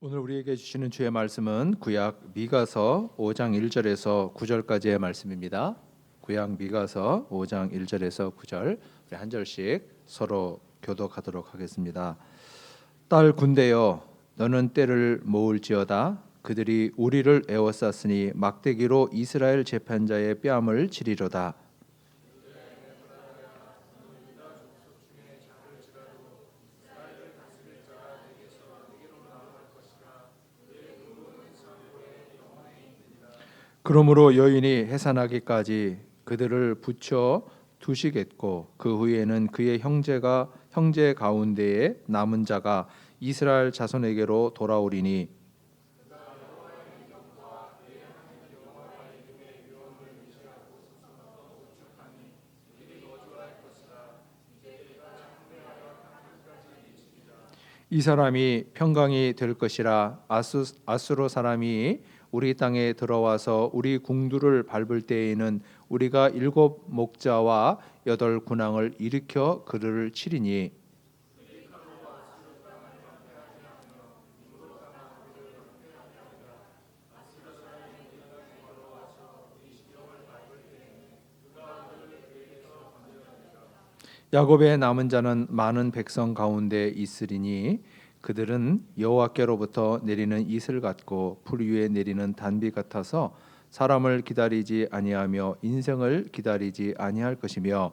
오늘 우리에게 주시는 주의 말씀은 구약 미가서 5장 1절에서 9절까지의 말씀입니다. 구약 미가서 5장 1절에서 9절 우리 한 절씩 서로 교독하도록 하겠습니다. 딸 군대여 너는 때를 모을지어다. 그들이 우리를 에워쌌으니 막대기로 이스라엘 재판자의 뺨을 치리로다. 그러므로 여인이 해산하기까지 그들을 붙여 두시겠고 그 후에는 그의 형제 가운데에 남은 자가 이스라엘 자손에게로 돌아오리니 이 사람이 평강이 될 것이라. 아수르 사람이 우리 땅에 들어와서 우리 궁두를 밟을 때에는 우리가 7 목자와 8 군왕을 일으켜 그를 치리니 야곱의 남은 자는 많은 백성 가운데 있으리니 그들은 여호와께로부터 내리는 이슬 같고 풀 위에 내리는 단비 같아서 사람을 기다리지 아니하며 인생을 기다리지 아니할 것이며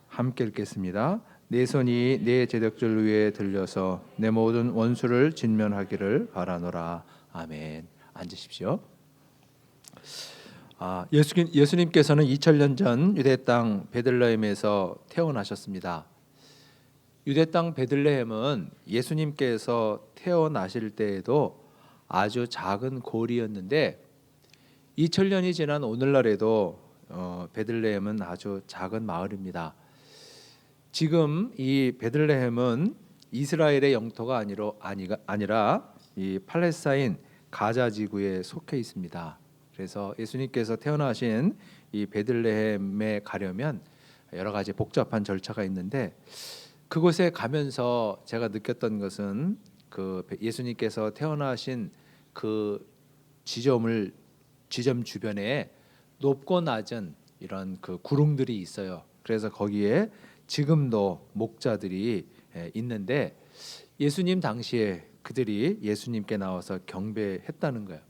함께 읽겠습니다. 내 손이 내 제덕줄 위에 들려서 내 모든 원수를 진면하기를 바라노라. 아멘. 앉으십시오. 예수님께서는 2000년 전 유대 땅 베들레헴에서 태어나셨습니다. 유대 땅 베들레헴은 예수님께서 태어나실 때에도 아주 작은 고리였는데 2000년이 지난 오늘날에도 베들레헴은 아주 작은 마을입니다. 지금 이 베들레헴은 이스라엘의 영토가 아니라 이 팔레스타인 가자 지구에 속해 있습니다. 그래서 예수님께서 태어나신 이 베들레헴에 가려면 여러 가지 복잡한 절차가 있는데 그곳에 가면서 제가 느꼈던 것은 그 예수님께서 태어나신 그 지점 주변에 높고 낮은 이런 그 구릉들이 있어요. 그래서 거기에 지금도 목자들이 있는데 예수님 당시에 그들이 예수님께 나와서 경배했다는 거예요.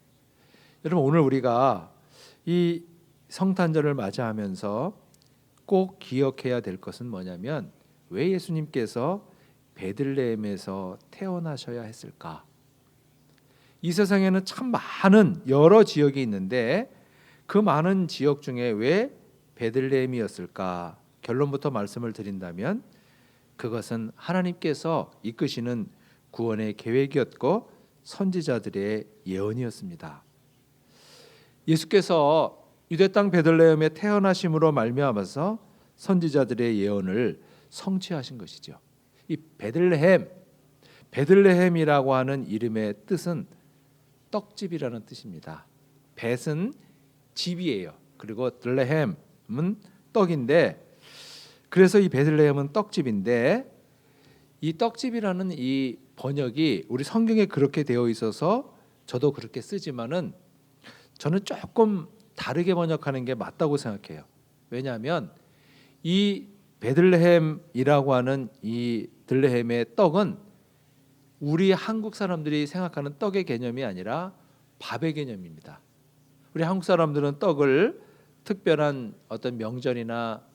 여러분 오늘 우리가 이 성탄절을 맞이하면서 꼭 기억해야 될 것은 뭐냐면 왜 예수님께서 베들레헴에서 태어나셔야 했을까? 이 세상에는 참 많은 여러 지역이 있는데 그 많은 지역 중에 왜 베들레헴이었을까? 결론부터 말씀을 드린다면 그것은 하나님께서 이끄시는 구원의 계획이었고 선지자들의 예언이었습니다. 예수께서 유대 땅 베들레헴에 태어나심으로 말미암아서 선지자들의 예언을 성취하신 것이죠. 이 베들레헴이라고 하는 이름의 뜻은 떡집이라는 뜻입니다. 벳은 집이에요. 그리고 들레헴은 떡인데 그래서 이 베들레헴은 떡집인데 이 떡집이라는 이 번역이 우리 성경에 그렇게 되어 있어서 저도 그렇게 쓰지만은 저는 조금 다르게 번역하는 게 맞다고 생각해요. 왜냐하면 이 베들레헴이라고 하는 이 들레헴의 떡은 우리 한국 사람들이 생각하는 떡의 개념이 아니라 밥의 개념입니다. 우리 한국 사람들은 떡을 특별한 어떤 명절이나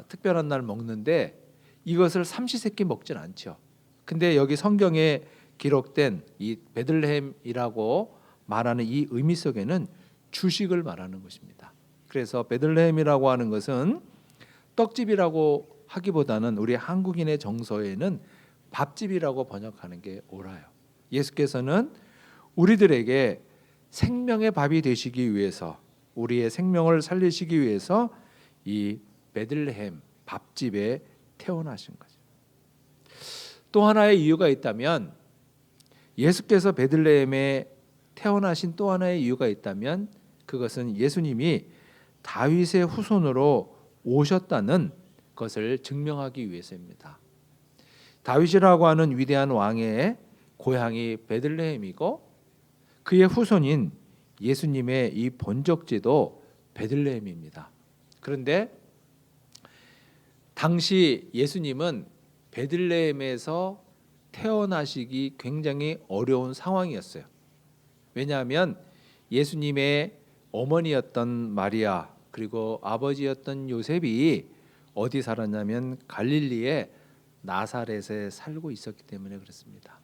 특별한 날 먹는데 이것을 삼시세끼 먹진 않죠. 근데 여기 성경에 기록된 이 베들레헴이라고 말하는 이 의미 속에는 주식을 말하는 것입니다. 그래서 베들레헴이라고 하는 것은 떡집이라고 하기보다는 우리 한국인의 정서에는 밥집이라고 번역하는 게 옳아요. 예수께서는 우리들에게 생명의 밥이 되시기 위해서 우리의 생명을 살리시기 위해서 이 베들레헴 밥집에 태어나신 거죠. 또 하나의 이유가 있다면 예수께서 베들레헴에 태어나신 또 하나의 이유가 있다면 그것은 예수님이 다윗의 후손으로 오셨다는 것을 증명하기 위해서입니다. 다윗이라고 하는 위대한 왕의 고향이 베들레헴이고 그의 후손인 예수님의 이 본적지도 베들레헴입니다. 그런데 당시 예수님은 베들레헴에서 태어나시기 굉장히 어려운 상황이었어요. 왜냐하면 예수님의 어머니였던 마리아 그리고 아버지였던 요셉이 어디 살았냐면 갈릴리의 나사렛에 살고 있었기 때문에 그렇습니다.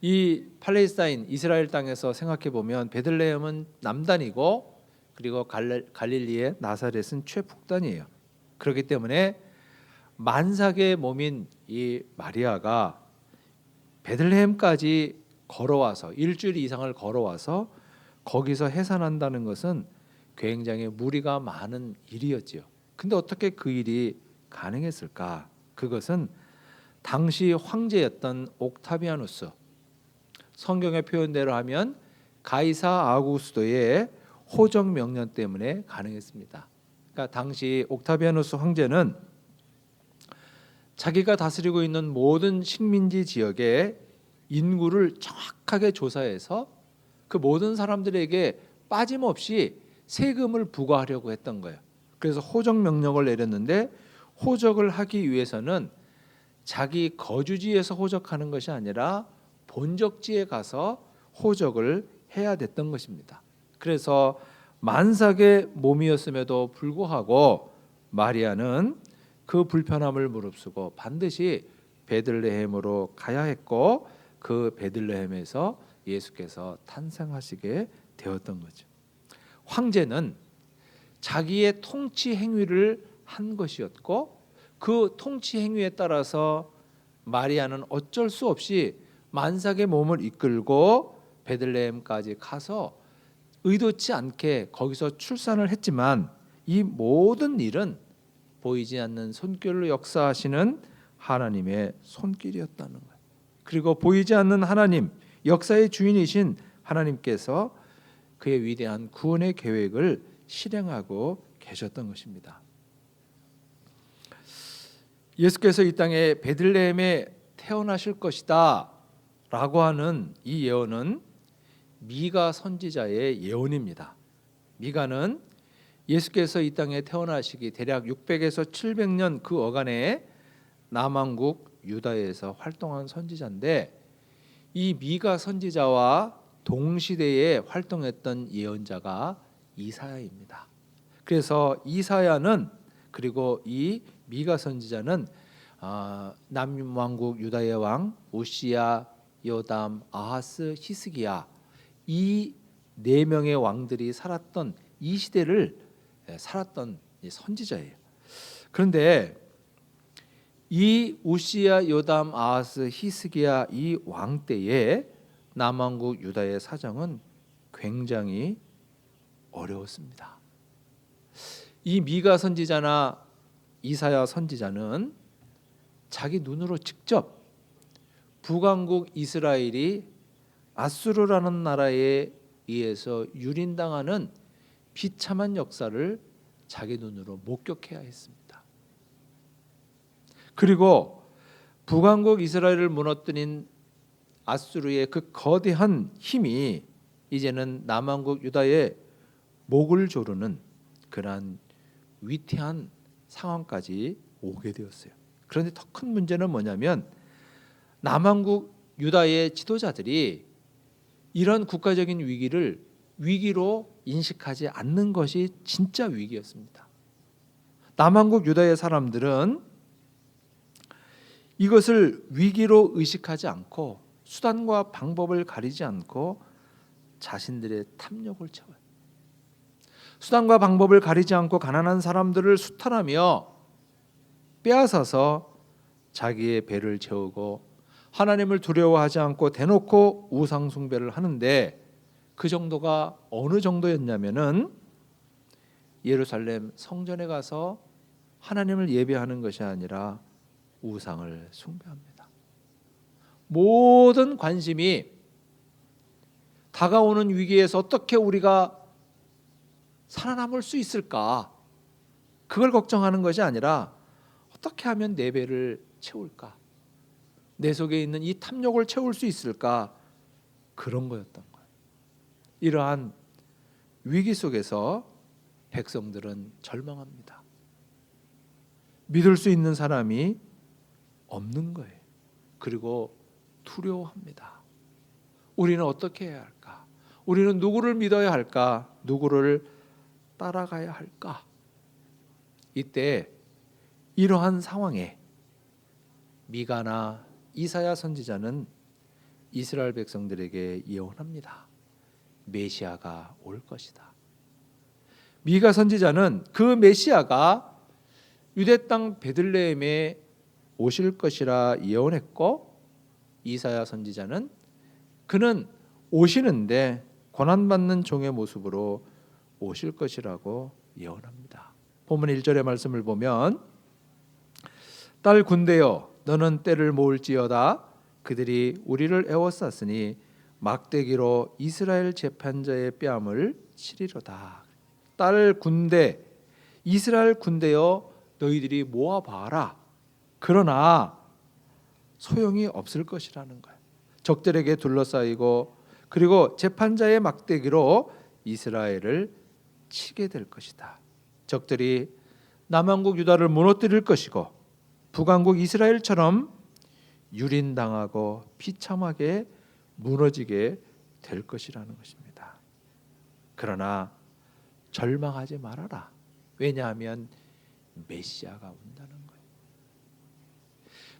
이 팔레스타인 이스라엘 땅에서 생각해 보면 베들레헴은 남단이고 그리고 갈릴리의 나사렛은 최북단이에요. 그렇기 때문에 만삭의 몸인 이 마리아가 베들레헴까지 걸어와서 일주일 이상을 걸어와서 거기서 해산한다는 것은 굉장히 무리가 많은 일이었지요. 근데 어떻게 그 일이 가능했을까? 그것은 당시 황제였던 옥타비아누스, 성경의 표현대로 하면 가이사 아우구스도의 호적 명령 때문에 가능했습니다. 그러니까 당시 옥타비아누스 황제는 자기가 다스리고 있는 모든 식민지 지역의 인구를 정확하게 조사해서 그 모든 사람들에게 빠짐없이 세금을 부과하려고 했던 거예요. 그래서 호적 명령을 내렸는데 호적을 하기 위해서는 자기 거주지에서 호적하는 것이 아니라 본적지에 가서 호적을 해야 됐던 것입니다. 그래서 만삭의 몸이었음에도 불구하고 마리아는 그 불편함을 무릅쓰고 반드시 베들레헴으로 가야 했고 그 베들레헴에서 예수께서 탄생하시게 되었던 거죠. 황제는 자기의 통치 행위를 한 것이었고 그 통치 행위에 따라서 마리아는 어쩔 수 없이 만삭의 몸을 이끌고 베들레헴까지 가서 의도치 않게 거기서 출산을 했지만 이 모든 일은 보이지 않는 손길로 역사하시는 하나님의 손길이었다는 거예요. 그리고 보이지 않는 하나님, 역사의 주인이신 하나님께서 그의 위대한 구원의 계획을 실행하고 계셨던 것입니다. 예수께서 이 땅에 베들레헴에 태어나실 것이다 라고 하는 이 예언은 미가 선지자의 예언입니다. 미가는 예수께서 이 땅에 태어나시기 대략 600에서 700년 그 어간에 남왕국 유다에서 활동한 선지자인데 이 미가 선지자와 동시대에 활동했던 예언자가 이사야입니다. 그래서 이사야는 그리고 이 미가 선지자는 남왕국 유다의 왕 우시야, 요담, 아하스, 히스기야 이 네 명의 왕들이 살았던 이 시대를 살았던 선지자예요. 그런데 이 우시야, 요담, 아하스, 히스기야 이 왕 때에 남왕국 유다의 사정은 굉장히 어려웠습니다. 이 미가 선지자나 이사야 선지자는 자기 눈으로 직접 북왕국 이스라엘이 아수르라는 나라에 의해서 유린당하는 비참한 역사를 자기 눈으로 목격해야 했습니다. 그리고 북왕국 이스라엘을 무너뜨린 아수르의 그 거대한 힘이 이제는 남왕국 유다의 목을 조르는 그러한 위태한 상황까지 오게 되었어요. 그런데 더 큰 문제는 뭐냐면 남왕국 유다의 지도자들이 이런 국가적인 위기를 위기로 인식하지 않는 것이 진짜 위기였습니다. 남왕국 유다의 사람들은 이것을 위기로 의식하지 않고 수단과 방법을 가리지 않고 자신들의 탐욕을 채워요. 수단과 방법을 가리지 않고 가난한 사람들을 수탈하며 빼앗아서 자기의 배를 채우고 하나님을 두려워하지 않고 대놓고 우상 숭배를 하는데 그 정도가 어느 정도였냐면은 예루살렘 성전에 가서 하나님을 예배하는 것이 아니라 우상을 숭배합니다. 모든 관심이 다가오는 위기에서 어떻게 우리가 살아남을 수 있을까? 그걸 걱정하는 것이 아니라 어떻게 하면 내 배를 채울까? 내 속에 있는 이 탐욕을 채울 수 있을까? 그런 거였던 거예요. 이러한 위기 속에서 백성들은 절망합니다. 믿을 수 있는 사람이 없는 거예요. 그리고 두려워합니다. 우리는 어떻게 해야 할까? 우리는 누구를 믿어야 할까? 누구를 따라가야 할까? 이때 이러한 상황에 미가나 이사야 선지자는 이스라엘 백성들에게 예언합니다. 메시아가 올 것이다. 미가 선지자는 그 메시아가 유대 땅 베들레헴에 오실 것이라 예언했고, 이사야 선지자는 그는 오시는데 고난받는 종의 모습으로 오실 것이라고 예언합니다. 본문 1절의 말씀을 보면, 딸 군대여 너는 때를 모을지어다. 그들이 우리를 애워쌌으니 막대기로 이스라엘 재판자의 뺨을 치리로다. 딸 군대, 이스라엘 군대여 너희들이 모아봐라. 그러나 소용이 없을 것이라는 거예요. 적들에게 둘러싸이고 그리고 재판자의 막대기로 이스라엘을 치게 될 것이다. 적들이 남왕국 유다를 무너뜨릴 것이고 북왕국 이스라엘처럼 유린당하고 비참하게 무너지게 될 것이라는 것입니다. 그러나 절망하지 말아라. 왜냐하면 메시아가 온다는 거예요.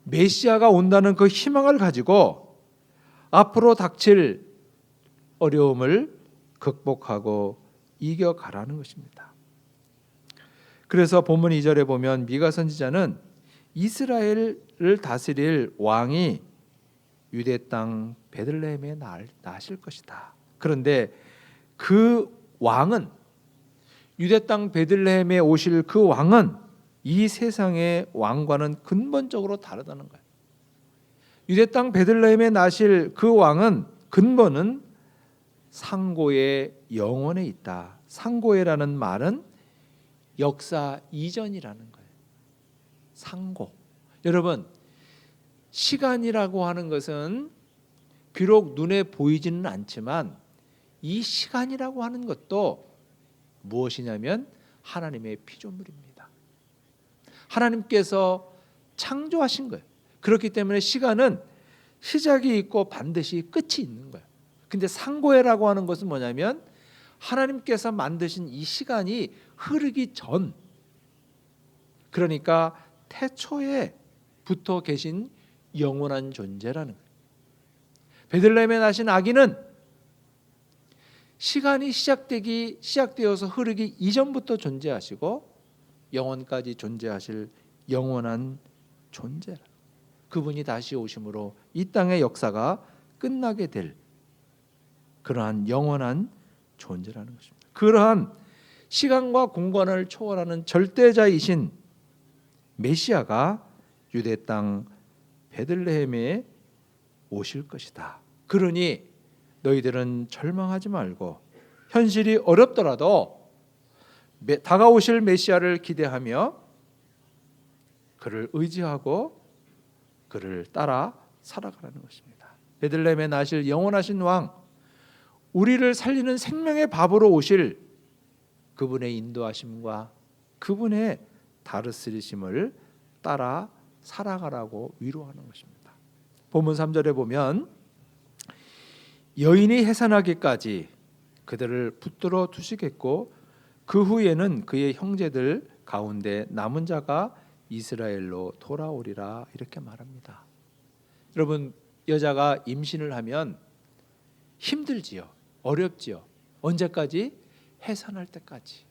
메시아가 온다는 그 희망을 가지고 앞으로 닥칠 어려움을 극복하고 이겨가라는 것입니다. 그래서 본문 2절에 보면 미가 선지자는 이스라엘을 다스릴 왕이 유대 땅 베들레헴에 나실 것이다. 그런데 그 왕은, 유대 땅 베들레헴에 오실 그 왕은 이 세상의 왕과는 근본적으로 다르다는 거예요. 유대 땅 베들레헴에 나실 그 왕은 근본은 상고의 영원에 있다. 상고해라는 말은 역사 이전이라는 거예요. 상고. 여러분, 시간이라고 하는 것은 비록 눈에 보이지는 않지만 이 시간이라고 하는 것도 무엇이냐면 하나님의 피조물입니다. 하나님께서 창조하신 거예요. 그렇기 때문에 시간은 시작이 있고 반드시 끝이 있는 거예요. 근데 상고해라고 하는 것은 뭐냐면 하나님께서 만드신 이 시간이 흐르기 전, 그러니까 태초에 붙어 계신 영원한 존재라는 거예요. 베들레헴에 나신 아기는 시간이 시작되어서 흐르기 이전부터 존재하시고 영원까지 존재하실 영원한 존재라. 그분이 다시 오심으로 이 땅의 역사가 끝나게 될 그러한 영원한 존재라는 것입니다. 그러한 시간과 공간을 초월하는 절대자이신 메시아가 유대 땅 베들레헴에 오실 것이다. 그러니 너희들은 절망하지 말고 현실이 어렵더라도 다가오실 메시아를 기대하며 그를 의지하고 그를 따라 살아가라는 것입니다. 베들레헴에 나실 영원하신 왕, 우리를 살리는 생명의 밥으로 오실 그분의 인도하심과 그분의 다스리심을 따라 살아가라고 위로하는 것입니다. 본문 3절에 보면 여인이 해산하기까지 그들을 붙들어 두시겠고 그 후에는 그의 형제들 가운데 남은 자가 이스라엘로 돌아오리라, 이렇게 말합니다. 여러분, 여자가 임신을 하면 힘들지요. 어렵지요. 언제까지? 해산할 때까지.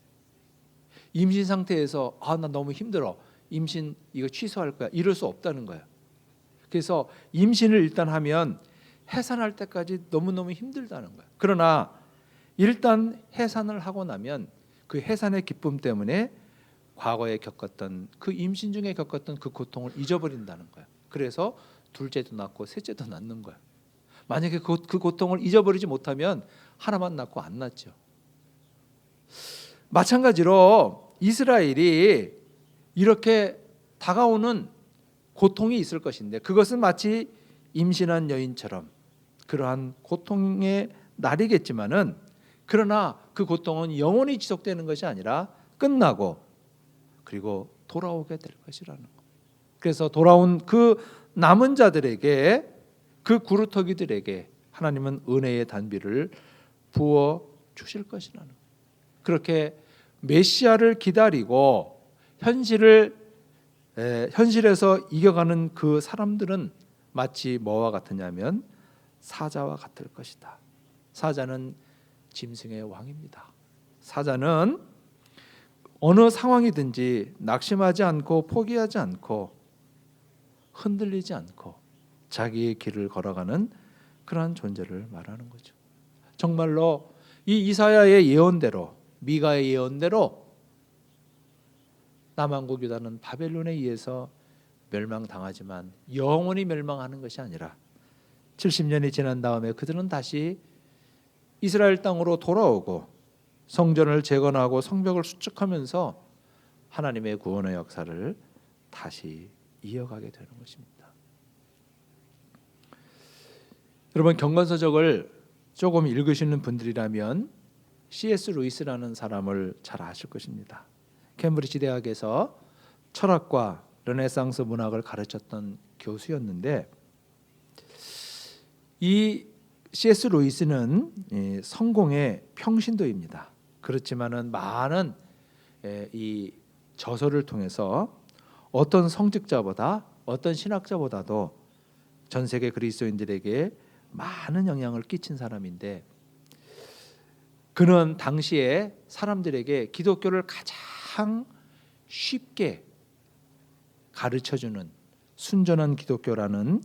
임신 상태에서 나 너무 힘들어, 임신 이거 취소할 거야, 이럴 수 없다는 거예요. 그래서 임신을 일단 하면 해산할 때까지 너무너무 힘들다는 거예요. 그러나 일단 해산을 하고 나면 그 해산의 기쁨 때문에 과거에 겪었던 그 임신 중에 겪었던 그 고통을 잊어버린다는 거예요. 그래서 둘째도 낳고 셋째도 낳는 거야. 만약에 그 고통을 잊어버리지 못하면 하나만 낳고 안 낳죠. 마찬가지로 이스라엘이 이렇게 다가오는 고통이 있을 것인데 그것은 마치 임신한 여인처럼 그러한 고통의 날이겠지만은 그러나 그 고통은 영원히 지속되는 것이 아니라 끝나고 그리고 돌아오게 될 것이라는 것. 그래서 돌아온 그 남은 자들에게 그 구루터기들에게 하나님은 은혜의 단비를 부어 주실 것이라는 것. 그렇게 메시아를 기다리고 현실에서 이겨가는 그 사람들은 마치 뭐와 같으냐면 사자와 같을 것이다. 사자는 짐승의 왕입니다. 사자는 어느 상황이든지 낙심하지 않고 포기하지 않고 흔들리지 않고 자기의 길을 걸어가는 그러한 존재를 말하는 거죠. 정말로 이 이사야의 예언대로 미가의 예언대로 남한국 유다는 바벨론에 의해서 멸망당하지만 영원히 멸망하는 것이 아니라 70년이 지난 다음에 그들은 다시 이스라엘 땅으로 돌아오고 성전을 재건하고 성벽을 수축하면서 하나님의 구원의 역사를 다시 이어가게 되는 것입니다. 여러분 경건서적을 조금 읽으시는 분들이라면 C.S. 루이스라는 사람을 잘 아실 것입니다. 캠브리지 대학에서 철학과 르네상스 문학을 가르쳤던 교수였는데 이 C.S. 루이스는 성공의 평신도입니다. 그렇지만은 많은 이 저서를 통해서 어떤 성직자보다 어떤 신학자보다도 전 세계 그리스도인들에게 많은 영향을 끼친 사람인데 그는 당시에 사람들에게 기독교를 가장 쉽게 가르쳐주는 순전한 기독교라는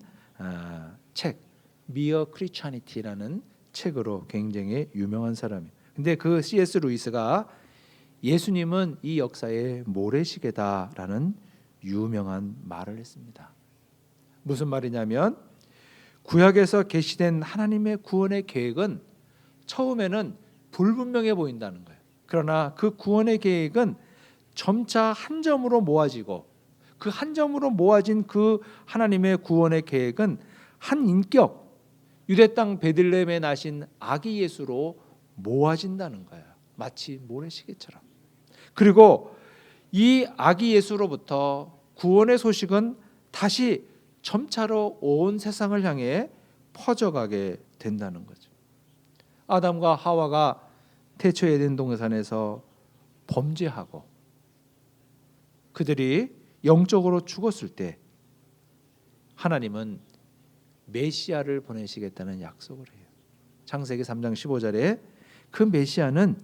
책 미어 크리스찬니티라는 책으로 굉장히 유명한 사람이에요. 근데 그 C.S. 루이스가 예수님은 이 역사의 모래시계다라는 유명한 말을 했습니다. 무슨 말이냐면 구약에서 계시된 하나님의 구원의 계획은 처음에는 불분명해 보인다는 거예요. 그러나 그 구원의 계획은 점차 한 점으로 모아지고 그 한 점으로 모아진 그 하나님의 구원의 계획은 한 인격 유대 땅 베들레헴에 나신 아기 예수로 모아진다는 거예요. 마치 모래시계처럼. 그리고 이 아기 예수로부터 구원의 소식은 다시 점차로 온 세상을 향해 퍼져가게 된다는 거죠. 아담과 하와가 태초 에덴 동산에서 범죄하고 그들이 영적으로 죽었을 때 하나님은 메시아를 보내시겠다는 약속을 해요. 창세기 3장 15절에 그 메시아는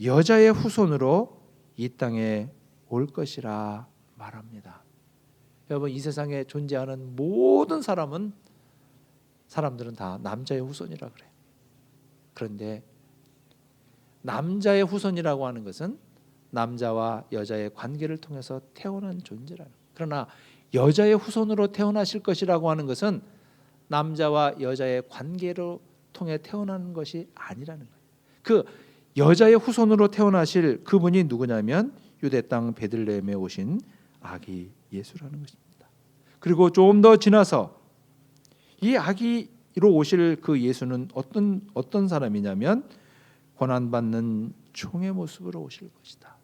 여자의 후손으로 이 땅에 올 것이라 말합니다. 여러분 이 세상에 존재하는 모든 사람들은 다 남자의 후손이라 그래요. 그런데 남자의 후손이라고 하는 것은 남자와 여자의 관계를 통해서 태어난 존재라는 거예요. 그러나 여자의 후손으로 태어나실 것이라고 하는 것은 남자와 여자의 관계로 통해 태어나는 것이 아니라는 거예요. 그 여자의 후손으로 태어나실 그분이 누구냐면 유대 땅 베들레헴에 오신 아기 예수라는 것입니다. 그리고 조금 더 지나서 이 아기로 오실 그 예수는 어떤 사람이냐면 고난받는 종의 모습으로 오실 것이다.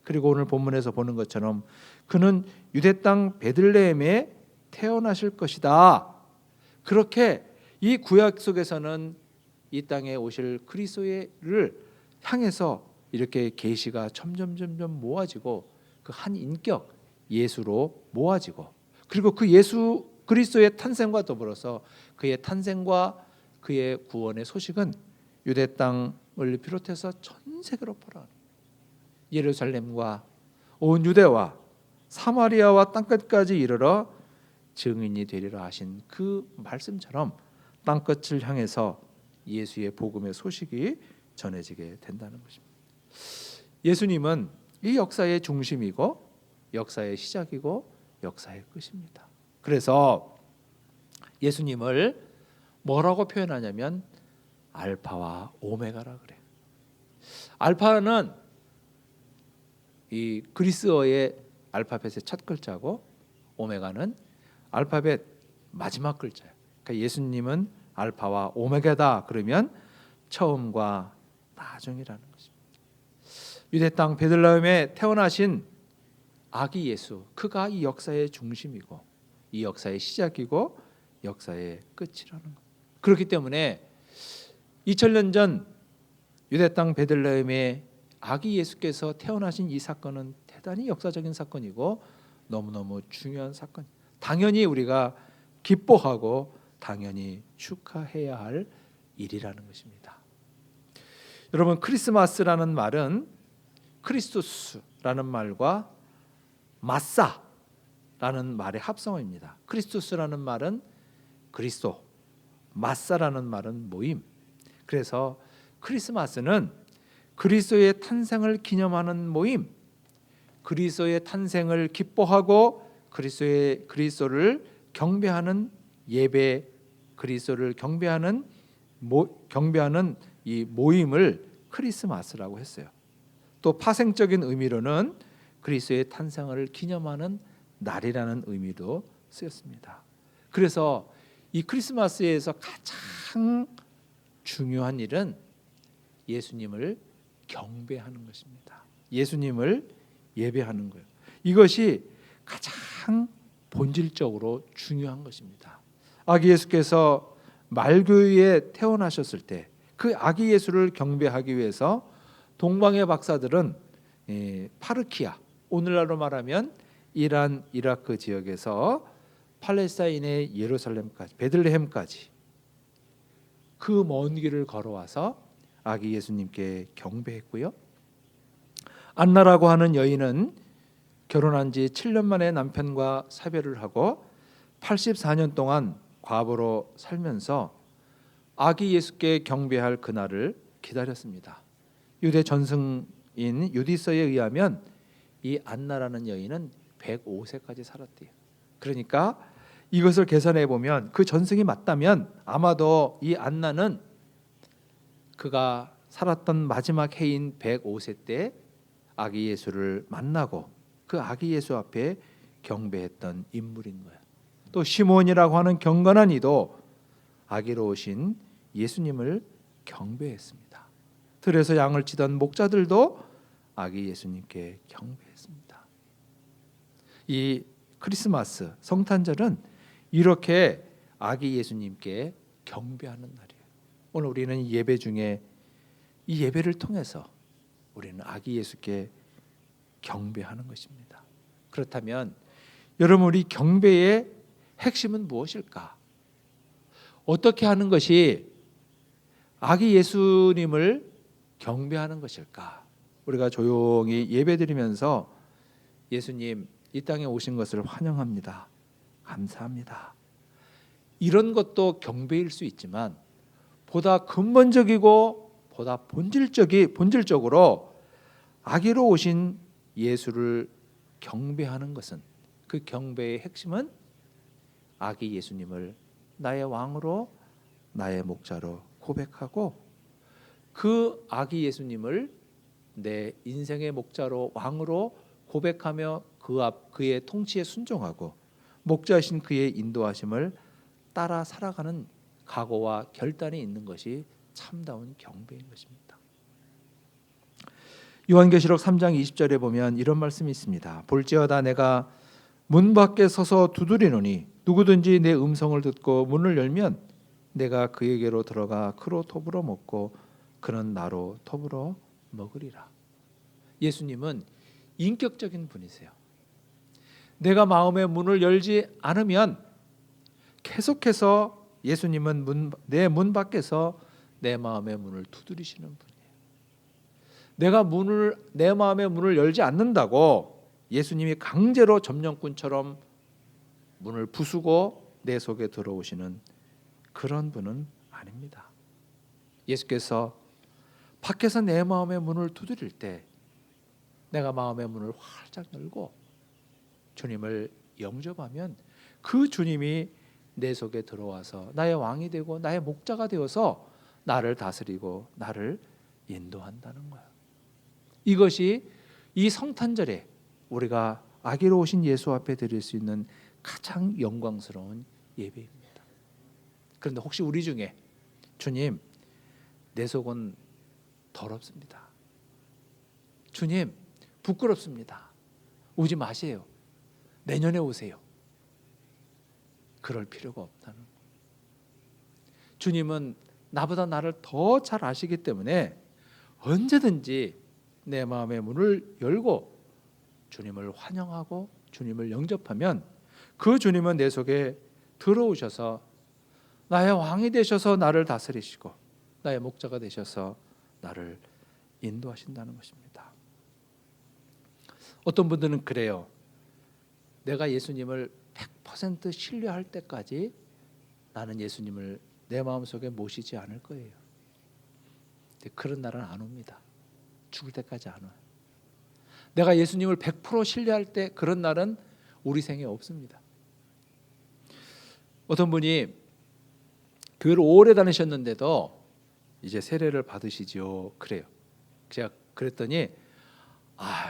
그리고 오늘 본문에서 보는 것처럼 그는 유대 땅 베들레헴에 태어나실 것이다. 그렇게 이 구약 속에서는 이 땅에 오실 그리스도를 향해서 이렇게 계시가 점점 모아지고 그 한 인격 예수로 모아지고 그리고 그 예수 그리스도의 탄생과 더불어서 그의 탄생과 그의 구원의 소식은 유대 땅을 비롯해서 전 세계로 퍼져 예루살렘과 온 유대와 사마리아와 땅끝까지 이르러 증인이 되리라 하신 그 말씀처럼 땅끝을 향해서 예수의 복음의 소식이 전해지게 된다는 것입니다. 예수님은 이 역사의 중심이고 역사의 시작이고 역사의 끝입니다. 그래서 예수님을 뭐라고 표현하냐면 알파와 오메가라 그래요. 알파는 이 그리스어의 알파벳의 첫 글자고 오메가는 알파벳 마지막 글자예요. 그러니까 예수님은 알파와 오메가다 그러면 처음과 나중이라는 것입니다. 유대 땅 베들레헴에 태어나신 아기 예수, 그가 이 역사의 중심이고 이 역사의 시작이고 역사의 끝이라는 것. 그렇기 때문에 2000년 전 유대 땅 베들레헴에 아기 예수께서 태어나신 이 사건은 대단히 역사적인 사건이고 너무너무 중요한 사건. 당연히 우리가 기뻐하고 당연히 축하해야 할 일이라는 것입니다. 여러분, 크리스마스라는 말은 크리스토스라는 말과 마사라는 말의 합성어입니다. 크리스토스라는 말은 그리스도, 마사라는 말은 모임. 그래서 크리스마스는 그리스도의 탄생을 기념하는 모임, 그리스도의 탄생을 기뻐하고 그리스도를 경배하는 예배, 그리스도를 경배하는 이 모임을 크리스마스라고 했어요. 또 파생적인 의미로는 그리스도의 탄생을 기념하는 날이라는 의미도 쓰였습니다. 그래서 이 크리스마스에서 가장 중요한 일은 예수님을 경배하는 것입니다. 예수님을 예배하는 거예요. 이것이 가장 본질적으로 중요한 것입니다. 아기 예수께서 말교회에 태어나셨을 때 그 아기 예수를 경배하기 위해서 동방의 박사들은 파르키아, 오늘날로 말하면 이란, 이라크 지역에서 팔레스타인의 예루살렘까지, 베들레헴까지 그 먼 길을 걸어와서 아기 예수님께 경배했고요. 안나라고 하는 여인은 결혼한 지 7년 만에 남편과 사별을 하고 84년 동안 과부로 살면서 아기 예수께 경배할 그날을 기다렸습니다. 유대 전승인 유디서에 의하면 이 안나라는 여인은 105세까지 살았대요. 그러니까 이것을 계산해 보면 그 전승이 맞다면 아마도 이 안나는 그가 살았던 마지막 해인 105세 때 아기 예수를 만나고 그 아기 예수 앞에 경배했던 인물인 거예요. 또 시몬이라고 하는 경건한 이도 아기로 오신 예수님을 경배했습니다. 들에서 양을 치던 목자들도 아기 예수님께 경배했습니다. 이 크리스마스 성탄절은 이렇게 아기 예수님께 경배하는 날이에요. 오늘 우리는 예배 중에 이 예배를 통해서 우리는 아기 예수께 경배하는 것입니다. 그렇다면 여러분, 우리 경배의 핵심은 무엇일까? 어떻게 하는 것이 아기 예수님을 경배하는 것일까? 우리가 조용히 예배드리면서 예수님 이 땅에 오신 것을 환영합니다. 감사합니다. 이런 것도 경배일 수 있지만 보다 근본적이고 보다 본질적으로 아기로 오신 예수를 경배하는 것은, 그 경배의 핵심은 아기 예수님을 나의 왕으로, 나의 목자로 고백하고 그 아기 예수님을 내 인생의 목자로, 왕으로 고백하며 그의 통치에 순종하고 목자이신 그의 인도하심을 따라 살아가는 각오와 결단이 있는 것이 참다운 경배인 것입니다. 요한계시록 3장 20절에 보면 이런 말씀이 있습니다. 볼지어다 내가 문 밖에 서서 두드리노니 누구든지 내 음성을 듣고 문을 열면 내가 그에게로 들어가 그로 더불어 먹고 그는 나로 더불어 먹으리라. 예수님은 인격적인 분이세요. 내가 마음의 문을 열지 않으면 계속해서 예수님은 내 문 밖에서 내 마음의 문을 두드리시는 분이에요. 내가 내 마음의 문을 열지 않는다고 예수님이 강제로 점령꾼처럼 문을 부수고 내 속에 들어오시는 그런 분은 아닙니다. 예수께서 밖에서 내 마음의 문을 두드릴 때 내가 마음의 문을 활짝 열고 주님을 영접하면 그 주님이 내 속에 들어와서 나의 왕이 되고 나의 목자가 되어서 나를 다스리고 나를 인도한다는 거야. 이것이 이 성탄절에 우리가 아기로 오신 예수 앞에 드릴 수 있는 가장 영광스러운 예배입니다. 그런데 혹시 우리 중에 주님, 내 속은 더럽습니다. 주님, 부끄럽습니다. 오지 마세요. 내년에 오세요. 그럴 필요가 없다는 거예요. 주님은 나보다 나를 더 잘 아시기 때문에 언제든지 내 마음의 문을 열고 주님을 환영하고 주님을 영접하면 그 주님은 내 속에 들어오셔서 나의 왕이 되셔서 나를 다스리시고 나의 목자가 되셔서 나를 인도하신다는 것입니다. 어떤 분들은 그래요. 내가 예수님을 100% 신뢰할 때까지 나는 예수님을 내 마음속에 모시지 않을 거예요. 근데 그런 날은 안 옵니다. 죽을 때까지 안 와요. 내가 예수님을 100% 신뢰할 때 그런 날은 우리 생에 없습니다. 어떤 분이 교회를 오래 다니셨는데도 이제 세례를 받으시죠. 그래요. 제가 그랬더니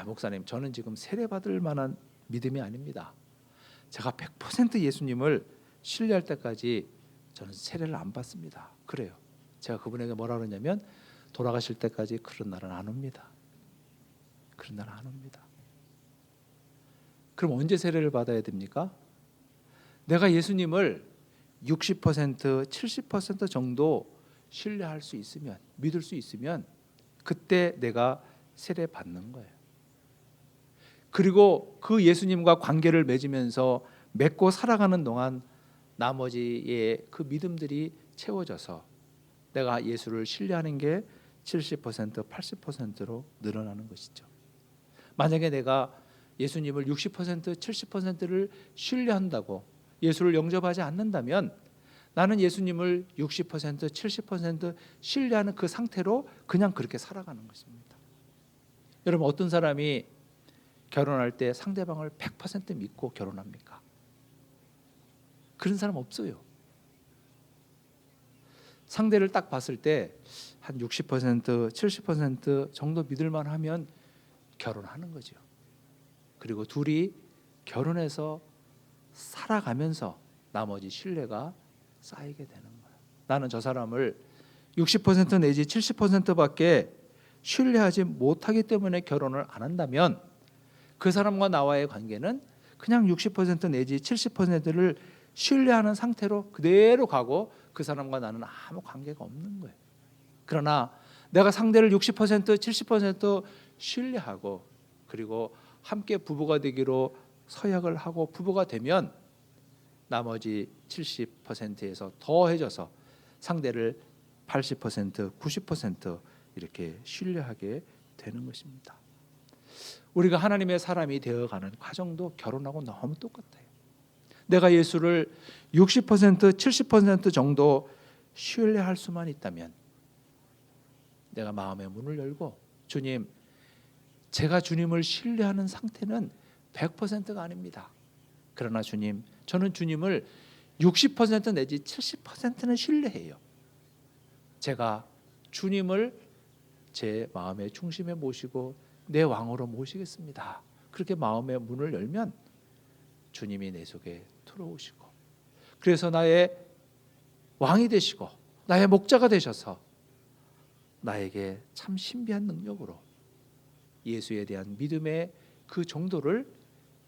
목사님, 저는 지금 세례 받을 만한 믿음이 아닙니다. 제가 100% 예수님을 신뢰할 때까지 저는 세례를 안 받습니다. 그래요. 제가 그분에게 뭐라 그러냐면 돌아가실 때까지 그런 날은 안 옵니다. 그런 날은 안 옵니다. 그럼 언제 세례를 받아야 됩니까? 내가 예수님을 60%, 70% 정도 신뢰할 수 있으면, 믿을 수 있으면 그때 내가 세례 받는 거예요. 그리고 그 예수님과 관계를 맺으면서 맺고 살아가는 동안 나머지의 그 믿음들이 채워져서 내가 예수를 신뢰하는 게 70%, 80%로 늘어나는 것이죠. 만약에 내가 예수님을 60%, 70%를 신뢰한다고 예수를 영접하지 않는다면 나는 예수님을 60%, 70% 신뢰하는 그 상태로 그냥 그렇게 살아가는 것입니다. 여러분, 어떤 사람이 결혼할 때 상대방을 100% 믿고 결혼합니까? 그런 사람 없어요. 상대를 딱 봤을 때 한 60%, 70% 정도 믿을만 하면 결혼하는 거죠. 그리고 둘이 결혼해서 살아가면서 나머지 신뢰가 쌓이게 되는 거예요. 나는 저 사람을 60% 내지 70%밖에 신뢰하지 못하기 때문에 결혼을 안 한다면 그 사람과 나와의 관계는 그냥 60% 내지 70%를 신뢰하는 상태로 그대로 가고 그 사람과 나는 아무 관계가 없는 거예요. 그러나 내가 상대를 60%, 70% 신뢰하고 그리고 함께 부부가 되기로 서약을 하고 부부가 되면 나머지 70%에서 더해져서 상대를 80%, 90% 이렇게 신뢰하게 되는 것입니다. 우리가 하나님의 사람이 되어가는 과정도 결혼하고 너무 똑같아요. 내가 예수를 60%, 70% 정도 신뢰할 수만 있다면 내가 마음의 문을 열고 주님, 제가 주님을 신뢰하는 상태는 100%가 아닙니다. 그러나 주님, 저는 주님을 60% 내지 70%는 신뢰해요. 제가 주님을 제 마음의 중심에 모시고 내 왕으로 모시겠습니다. 그렇게 마음의 문을 열면 주님이 내 속에 들어오시고 그래서 나의 왕이 되시고 나의 목자가 되셔서 나에게 참 신비한 능력으로 예수에 대한 믿음의 그 정도를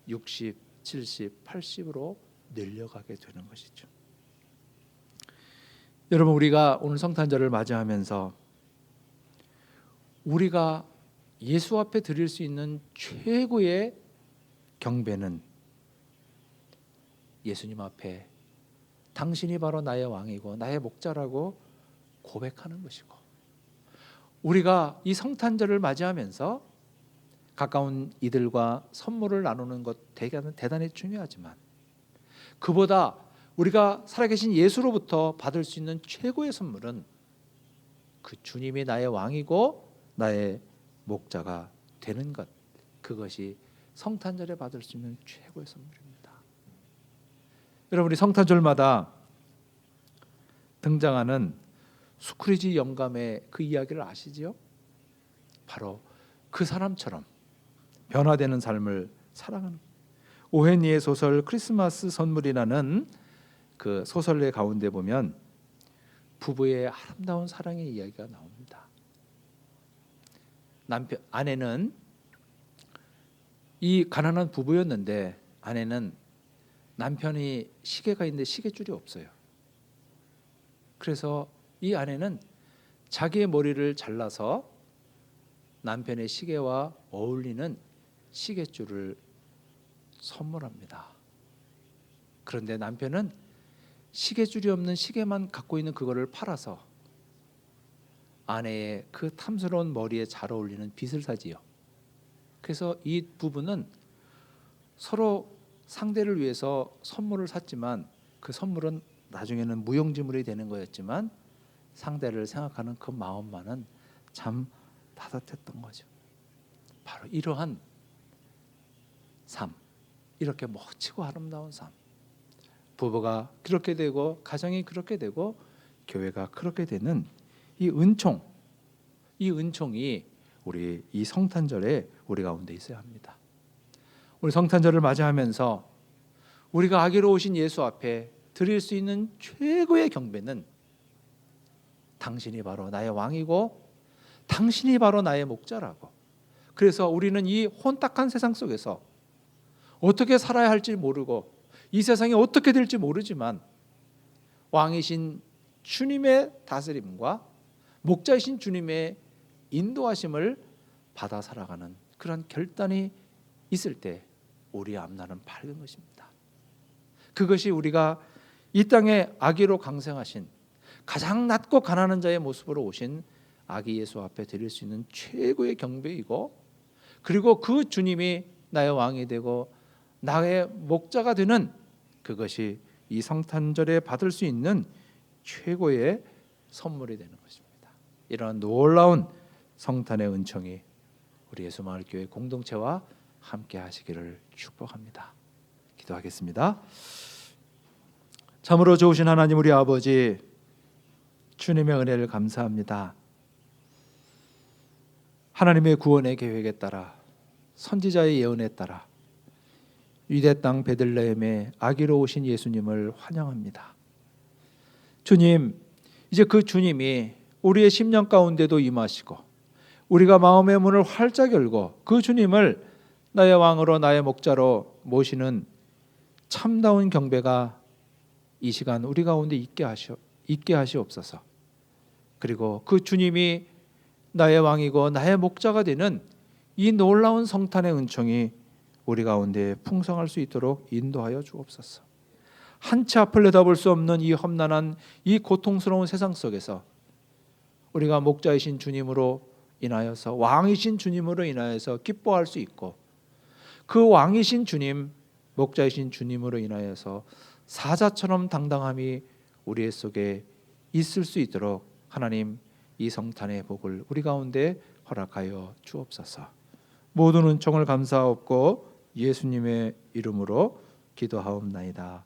60, 70, 80으로 늘려가게 되는 것이죠. 여러분, 우리가 오늘 성탄절을 맞이하면서 우리가 예수 앞에 드릴 수 있는 최고의 경배는 예수님 앞에 당신이 바로 나의 왕이고 나의 목자라고 고백하는 것이고, 우리가 이 성탄절을 맞이하면서 가까운 이들과 선물을 나누는 것 대단히 중요하지만 그보다 우리가 살아계신 예수로부터 받을 수 있는 최고의 선물은 그 주님이 나의 왕이고 나의 목자가 되는 것, 그것이 성탄절에 받을 수 있는 최고의 선물입니다. 여러분이 성탄절마다 등장하는 수크리지 영감의 그 이야기를 아시지요? 바로 그 사람처럼 변화되는 삶을 살아가는 오헨리의 소설 크리스마스 선물이라는 그 소설의 가운데 보면 부부의 아름다운 사랑의 이야기가 나옵니다. 아내는 이 가난한 부부였는데 아내는 남편이 시계가 있는데 시계줄이 없어요. 그래서 이 아내는 자기의 머리를 잘라서 남편의 시계와 어울리는 시계줄을 선물합니다. 그런데 남편은 시계줄이 없는 시계만 갖고 있는 그거를 팔아서 아내의 그 탐스러운 머리에 잘 어울리는 빗을 사지요. 그래서 이 부부는 서로 상대를 위해서 선물을 샀지만 그 선물은 나중에는 무용지물이 되는 거였지만 상대를 생각하는 그 마음만은 참 따뜻했던 거죠. 바로 이러한 삶, 이렇게 멋지고 아름다운 삶, 부부가 그렇게 되고 가정이 그렇게 되고 교회가 그렇게 되는 이 은총, 이 은총이 우리 이 성탄절에 우리 가운데 있어야 합니다. 우리 성탄절을 맞이하면서 우리가 아기로 오신 예수 앞에 드릴 수 있는 최고의 경배는 당신이 바로 나의 왕이고 당신이 바로 나의 목자라고. 그래서 우리는 이 혼탁한 세상 속에서 어떻게 살아야 할지 모르고 이 세상이 어떻게 될지 모르지만 왕이신 주님의 다스림과 목자이신 주님의 인도하심을 받아 살아가는 그런 결단이 있을 때 우리의 앞날은 밝은 것입니다. 그것이 우리가 이 땅에 아기로 강생하신 가장 낮고 가난한 자의 모습으로 오신 아기 예수 앞에 드릴 수 있는 최고의 경배이고, 그리고 그 주님이 나의 왕이 되고 나의 목자가 되는 그것이 이 성탄절에 받을 수 있는 최고의 선물이 되는 것입니다. 이러한 놀라운 성탄의 은총이 우리 예수마을교회 공동체와 함께 하시기를 축복합니다. 기도하겠습니다. 참으로 좋으신 하나님 우리 아버지, 주님의 은혜를 감사합니다. 하나님의 구원의 계획에 따라, 선지자의 예언에 따라 유대 땅 베들레헴에 아기로 오신 예수님을 환영합니다. 주님, 이제 그 주님이 우리의 심령 가운데도 임하시고 우리가 마음의 문을 활짝 열고 그 주님을 나의 왕으로 나의 목자로 모시는 참다운 경배가 이 시간 우리 가운데 있게 하시옵소서. 그리고 그 주님이 나의 왕이고 나의 목자가 되는 이 놀라운 성탄의 은총이 우리 가운데 풍성할 수 있도록 인도하여 주옵소서. 한치 앞을 내다볼 수 없는 이 험난한 이 고통스러운 세상 속에서 우리가 목자이신 주님으로 인하여서, 왕이신 주님으로 인하여서 기뻐할 수 있고, 그 왕이신 주님, 목자이신 주님으로 인하여서 사자처럼 당당함이 우리 속에 있을 수 있도록 하나님 이 성탄의 복을 우리 가운데 허락하여 주옵소서. 모든 은총을 감사하옵고 예수님의 이름으로 기도하옵나이다.